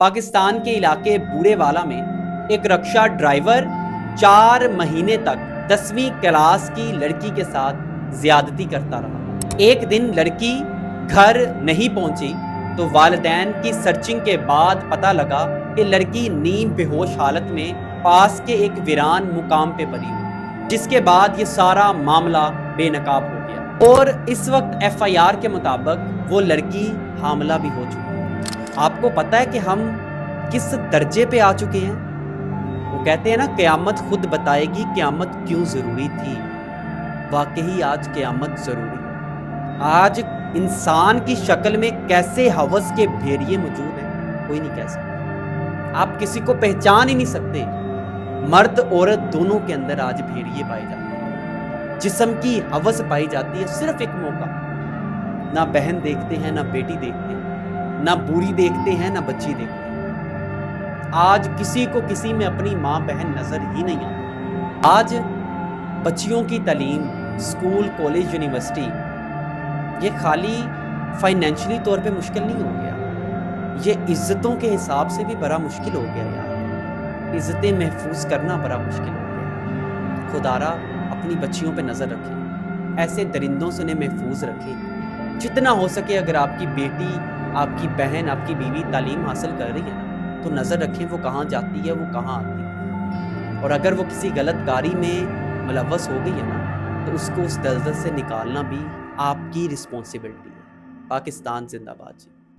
پاکستان کے علاقے بورے والا میں ایک رکشہ ڈرائیور 4 مہینے تک 10ویں کلاس کی لڑکی کے ساتھ زیادتی کرتا رہا۔ ایک دن لڑکی گھر نہیں پہنچی تو والدین کی سرچنگ کے بعد پتہ لگا کہ لڑکی نیم بے ہوش حالت میں پاس کے ایک ویران مقام پہ پڑی ہوئی، جس کے بعد یہ سارا معاملہ بے نقاب ہو گیا اور اس وقت FIR کے مطابق وہ لڑکی حاملہ بھی ہو چکی ہے۔ آپ کو پتہ ہے کہ ہم کس درجے پہ آ چکے ہیں؟ وہ کہتے ہیں نا، قیامت خود بتائے گی قیامت کیوں ضروری تھی۔ واقعی آج قیامت ضروری ہے۔ آج انسان کی شکل میں کیسے ہوس کے بھیڑیے موجود ہیں، کوئی نہیں کہہ سکتا۔ آپ کسی کو پہچان ہی نہیں سکتے۔ مرد عورت دونوں کے اندر آج بھیڑیے پائے جاتے ہیں، جسم کی ہوس پائی جاتی ہے۔ صرف ایک موقع، نہ بہن دیکھتے ہیں، نہ بیٹی دیکھتے ہیں، نہ بوڑھی دیکھتے ہیں، نہ بچی دیکھتے ہیں۔ آج کسی کو کسی میں اپنی ماں بہن نظر ہی نہیں آتی۔ آج بچیوں کی تعلیم، اسکول، کالج، یونیورسٹی، یہ خالی فائنینشلی طور پہ مشکل نہیں ہو گیا، یہ عزتوں کے حساب سے بھی بڑا مشکل ہو گیا یار۔ عزتیں محفوظ کرنا بڑا مشکل ہو گیا۔ خدارا اپنی بچیوں پہ نظر رکھیں، ایسے درندوں سے انہیں محفوظ رکھیں۔ جتنا ہو سکے اگر آپ کی بیٹی، آپ کی بہن، آپ کی بیوی تعلیم حاصل کر رہی ہے نا، تو نظر رکھیں وہ کہاں جاتی ہے، وہ کہاں آتی ہے، اور اگر وہ کسی غلط کاری میں ملوث ہو گئی ہے نا، تو اس کو اس دلدل سے نکالنا بھی آپ کی رسپانسبلٹی ہے۔ پاکستان زندہ باد جی۔